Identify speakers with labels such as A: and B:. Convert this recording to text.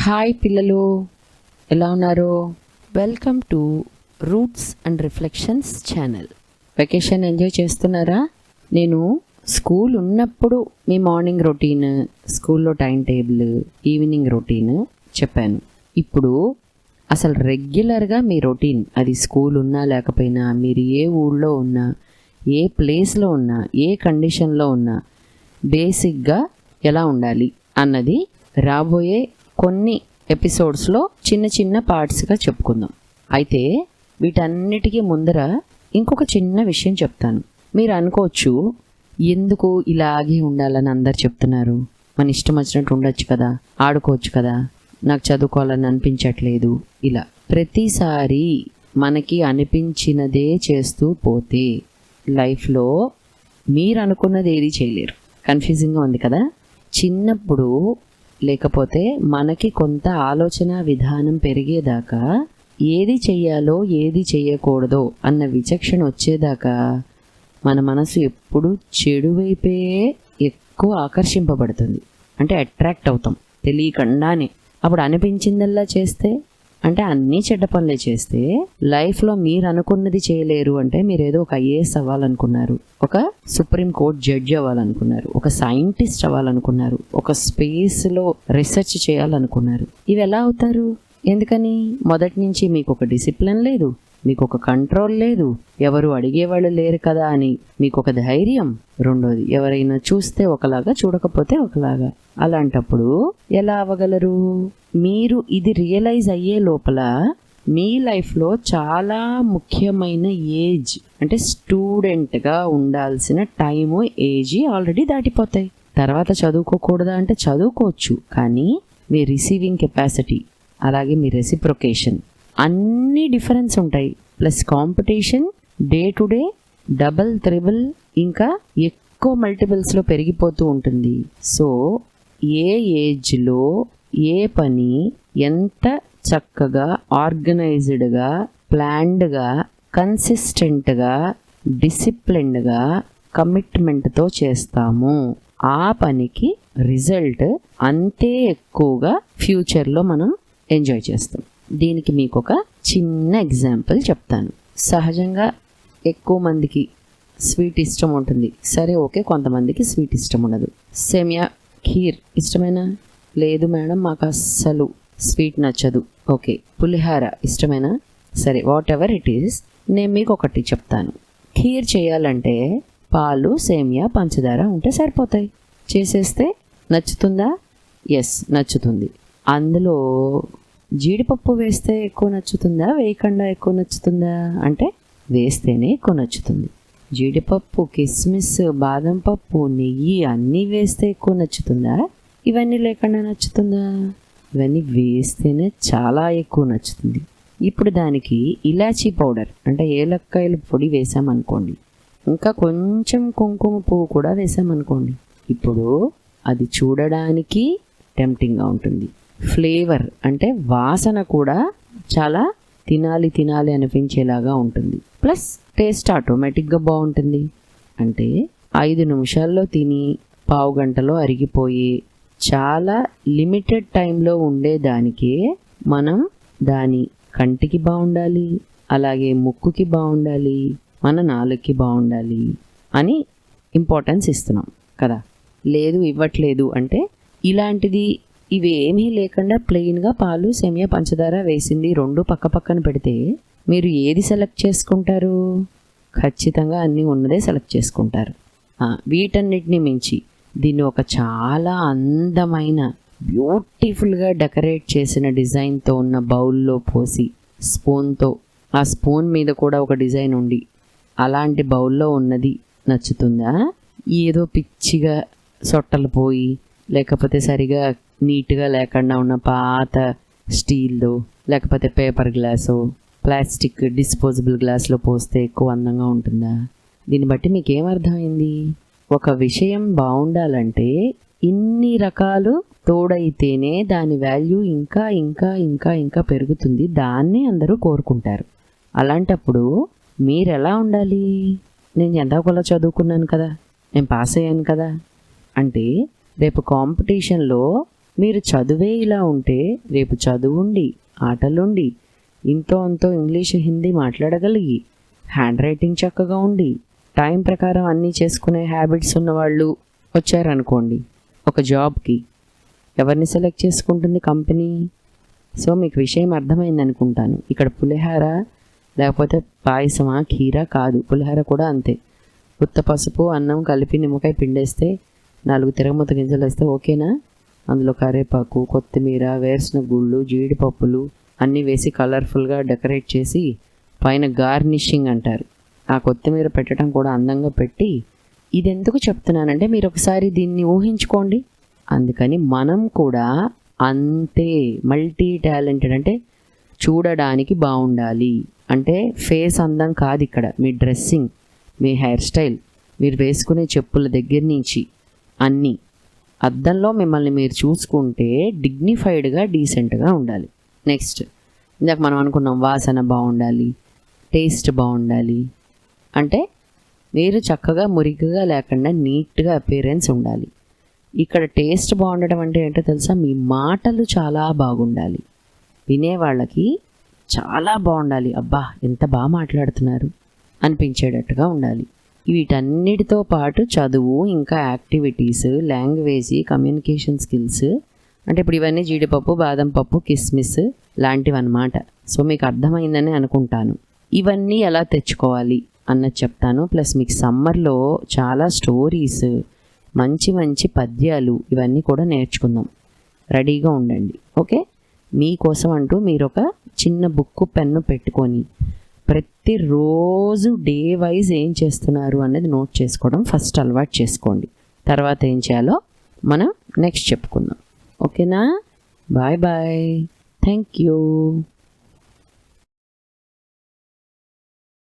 A: Hi పిల్లలు, ఎలా ఉన్నారు? Welcome to roots and reflections channel. Vacation enjoy చేస్తున్నారా? నేను స్కూల్ ఉన్నప్పుడు మీ మార్నింగ్ రొటీన్, స్కూల్లో టైం టేబుల్, ఈవినింగ్ రొటీన్ చెప్పాను. ఇప్పుడు అసలు రెగ్యులర్గా మీ రొటీన్, అది స్కూల్ ఉన్నా లేకపోయినా, మీరు ఏ ఊళ్ళో ఉన్నా, ఏ ప్లేస్లో ఉన్నా, ఏ కండిషన్లో ఉన్నా బేసిక్గా ఎలా ఉండాలి అన్నది రాబోయే కొన్ని ఎపిసోడ్స్లో చిన్న చిన్న పార్ట్స్గా చెప్పుకుందాం. అయితే వీటన్నిటికీ ముందర ఇంకొక చిన్న విషయం చెప్తాను. మీరు అనుకోవచ్చు, ఎందుకు ఇలాగే ఉండాలని అందరు చెప్తున్నారు, మన ఇష్టం వచ్చినట్టు ఉండొచ్చు కదా, ఆడుకోవచ్చు కదా, నాకు చదువుకోవాలని అనిపించట్లేదు. ఇలా ప్రతిసారి మనకి అనిపించినదే చేస్తూ పోతే లైఫ్లో మీరు అనుకున్నది ఏది చేయలేరు. కన్ఫ్యూజింగ్గా ఉంది కదా. చిన్నప్పుడు లేకపోతే మనకి కొంత ఆలోచన విధానం పెరిగేదాకా ఏది చెయ్యాలో ఏది చెయ్యకూడదో అన్న విచక్షణ వచ్చేదాకా మన మనసు ఎప్పుడు చెడు వైపే ఎక్కువ ఆకర్షింపబడుతుంది. అంటే అట్రాక్ట్ అవుతాం తెలియకుండానే. అప్పుడు అనిపించిందల్లా చేస్తే, అంటే అన్నీ చెడ్డ పనులే చేస్తే లైఫ్లో మీరు అనుకున్నది చేయలేరు. అంటే మీరు ఏదో ఒక ఐఏఎస్ అవ్వాలనుకున్నారు, ఒక సుప్రీం కోర్ట్ జడ్జి అవ్వాలనుకున్నారు, ఒక సైంటిస్ట్ అవ్వాలనుకున్నారు, ఒక స్పేస్లో రీసెర్చ్ చేయాలనుకున్నారు. ఇవి ఎలా అవుతారు? ఎందుకని? మొదటి నుంచి మీకు ఒక డిసిప్లిన్ లేదు, మీకు ఒక కంట్రోల్ లేదు, ఎవరు అడిగేవాళ్ళు లేరు కదా అని మీకు ఒక ధైర్యం. రెండోది, ఎవరైనా చూస్తే ఒకలాగా, చూడకపోతే ఒకలాగా. అలాంటప్పుడు ఎలా అవ్వగలరు? మీరు ఇది రియలైజ్ అయ్యే లోపల మీ లైఫ్లో చాలా ముఖ్యమైన ఏజ్, అంటే స్టూడెంట్గా ఉండాల్సిన టైము, ఏజీ ఆల్రెడీ దాటిపోతాయి. తర్వాత చదువుకోకూడదా అంటే చదువుకోవచ్చు, కానీ మీ రిసీవింగ్ కెపాసిటీ, అలాగే మీ రెసిప్రొకేషన్ అన్నీ డిఫరెన్స్ ఉంటాయి. Plus competition day to day double triple ఇంకా ఎక్కువ మల్టిపుల్స్లో పెరిగిపోతూ ఉంటుంది. సో ఏ ఏజ్లో ఏ పని ఎంత చక్కగా ఆర్గనైజ్డ్గా, ప్లాన్డ్గా, కన్సిస్టెంట్గా, డిసిప్లిన్డ్గా, కమిట్మెంట్తో చేస్తాము, ఆ పనికి రిజల్ట్ అంతే ఎక్కువగా ఫ్యూచర్లో మనం ఎంజాయ్ చేస్తాం. దీనికి మీకు ఒక చిన్న ఎగ్జాంపుల్ చెప్తాను. సహజంగా ఎక్కువ మందికి స్వీట్ ఇష్టం ఉంటుంది. సరే, ఓకే, కొంతమందికి స్వీట్ ఇష్టం ఉండదు. సేమియా ఖీర్ ఇష్టమేనా? లేదు మేడం, మాకు అస్సలు స్వీట్ నచ్చదు. ఓకే, పులిహార ఇష్టమేనా? సరే, వాట్ ఎవర్ ఇట్ ఈస్, నేను మీకు ఒకటి చెప్తాను. ఖీర్ చేయాలంటే పాలు, సేమియా, పంచదార ఉంటే సరిపోతాయి. చేసేస్తే నచ్చుతుందా? ఎస్, నచ్చుతుంది. అందులో జీడిపప్పు వేస్తే ఎక్కువ నచ్చుతుందా, వేయకుండా ఎక్కువ నచ్చుతుందా అంటే వేస్తేనే ఎక్కువ నచ్చుతుంది. జీడిపప్పు, కిస్మిస్, బాదం పప్పు, నెయ్యి అన్నీ వేస్తే ఎక్కువ నచ్చుతుందా, ఇవన్నీ లేకుండా నచ్చుతుందా? ఇవన్నీ వేస్తేనే చాలా ఎక్కువ నచ్చుతుంది. ఇప్పుడు దానికి ఇలాచీ పౌడర్, అంటే ఏలక్కాయల పొడి వేసామనుకోండి, ఇంకా కొంచెం కుంకుమ పువ్వు కూడా వేసామనుకోండి, ఇప్పుడు అది చూడడానికి టెంప్టింగ్గా ఉంటుంది. ఫ్లేవర్ అంటే వాసన కూడా చాలా తినాలి తినాలి అనిపించేలాగా ఉంటుంది. ప్లస్ టేస్ట్ ఆటోమేటిక్గా బాగుంటుంది. అంటే 5 నిమిషాల్లో తిని పావు గంటలో అరిగిపోయి చాలా లిమిటెడ్ టైంలో ఉండేదానికే మనం దాని కంటికి బాగుండాలి, అలాగే ముక్కుకి బాగుండాలి, మన నాలుగుకి బాగుండాలి అని ఇంపార్టెన్స్ ఇస్తున్నాం కదా. లేదు, ఇవ్వట్లేదు అంటే ఇలాంటిది ఇవి ఏమీ లేకుండా ప్లెయిన్గా పాలు, సేమియా, పంచదార వేసింది రెండు పక్క పక్కన పెడితే మీరు ఏది సెలెక్ట్ చేసుకుంటారు? ఖచ్చితంగా అన్నీ ఉన్నదే సెలెక్ట్ చేసుకుంటారు. వీటన్నిటిని మించి దీన్ని ఒక చాలా అందమైన బ్యూటిఫుల్గా డెకరేట్ చేసిన డిజైన్తో ఉన్న బౌల్లో పోసి స్పూన్తో, ఆ స్పూన్ మీద కూడా ఒక డిజైన్ ఉండి అలాంటి బౌల్లో ఉన్నది నచ్చుతుందా? ఏదో పిచ్చిగా సొట్టలు పోయి, లేకపోతే సరిగా నీట్గా లేకుండా ఉన్న పాత స్టీల్దో, లేకపోతే పేపర్ గ్లాసు, ప్లాస్టిక్ డిస్పోజబుల్ గ్లాస్లో పోస్తే ఎక్కువ అందంగా ఉంటుందా? దీన్ని బట్టి మీకేమర్థమైంది? ఒక విషయం బాగుండాలంటే ఇన్ని రకాలు తోడైతేనే దాని వాల్యూ ఇంకా ఇంకా ఇంకా ఇంకా పెరుగుతుంది. దాన్ని అందరూ కోరుకుంటారు. అలాంటప్పుడు మీరు ఎలా ఉండాలి? నేను ఎంతకోలా చదువుకున్నాను కదా, నేను పాస్ అయ్యాను కదా అంటే రేపు కాంపిటీషన్లో మీరు చదువే ఇలా ఉంటే రేపు చదువుండి ఆటలుండి ఇంతో అంతో ఇంగ్లీష్ హిందీ మాట్లాడగలిగి హ్యాండ్ రైటింగ్ చక్కగా ఉండి టైం ప్రకారం అన్నీ చేసుకునే హ్యాబిట్స్ ఉన్నవాళ్ళు వచ్చారనుకోండి ఒక జాబ్కి, ఎవరిని సెలెక్ట్ చేసుకుంటుంది కంపెనీ? సో మీకు విషయం అర్థమైంది అనుకుంటాను. ఇక్కడ పులిహార లేకపోతే పాయసమా ఖీరా కాదు, పులిహార కూడా అంతే. ఉత్త పసుపు అన్నం కలిపి నిమ్మకాయ పిండేస్తే 4 తిరగమూత గింజలు వేస్తే ఓకేనా? అందులో కరివేపాకు, కొత్తిమీర, వేరుశనగ గుళ్ళు, జీడిపప్పులు అన్నీ వేసి కలర్ఫుల్గా డెకరేట్ చేసి పైన గార్నిషింగ్ అంటారు, ఆ కొత్తిమీర పెట్టడం కూడా అందంగా పెట్టి, ఇది ఎందుకు చెప్తున్నానంటే మీరు ఒకసారి దీన్ని ఊహించుకోండి. అందుకని మనం కూడా అంతే మల్టీ టాలెంటెడ్. అంటే చూడడానికి బాగుండాలి అంటే ఫేస్ అందం కాదు ఇక్కడ, మీ డ్రెస్సింగ్, మీ హెయిర్ స్టైల్, మీరు వేసుకునే చెప్పుల దగ్గర నుంచి అన్నీ అద్దంలో మిమ్మల్ని మీరు చూసుకుంటే డిగ్నిఫైడ్గా డీసెంట్గా ఉండాలి. నెక్స్ట్ ఇందాక మనం అనుకున్నాం వాసన బాగుండాలి, టేస్ట్ బాగుండాలి. అంటే మీరు చక్కగా మురికిగా లేకుండా నీట్గా అపియరెన్స్ ఉండాలి. ఇక్కడ టేస్ట్ బాగుండడం అంటే ఏంటో తెలుసా? మీ మాటలు చాలా బాగుండాలి, వినేవాళ్ళకి చాలా బాగుండాలి, అబ్బా ఎంత బాగా మాట్లాడుతున్నారు అనిపించేటట్టుగా ఉండాలి. వీటన్నిటితో పాటు చదువు, ఇంకా యాక్టివిటీస్, లాంగ్వేజ్, కమ్యూనికేషన్ స్కిల్స్, అంటే ఇప్పుడు ఇవన్నీ జీడిపప్పు, బాదం పప్పు, కిస్మిస్ లాంటివి అన్నమాట. సో మీకు అర్థమైందని అనుకుంటాను. ఇవన్నీ ఎలా తెచ్చుకోవాలి అన్నది చెప్తాను. ప్లస్ మీకు సమ్మర్లో చాలా స్టోరీస్, మంచి మంచి పద్యాలు ఇవన్నీ కూడా నేర్చుకుందాం. రెడీగా ఉండండి. ఓకే, మీకోసం అంటూ మీరు ఒక చిన్న బుక్ పెన్ను పెట్టుకొని ప్రతిరోజు డే వైజ్ ఏం చేస్తున్నారు అనేది నోట్ చేసుకోవడం ఫస్ట్ అలవాటు చేసుకోండి. తర్వాత ఏం చేయాలో మనం నెక్స్ట్ చెప్పుకుందాం. ఓకేనా? Bye bye. Thank you.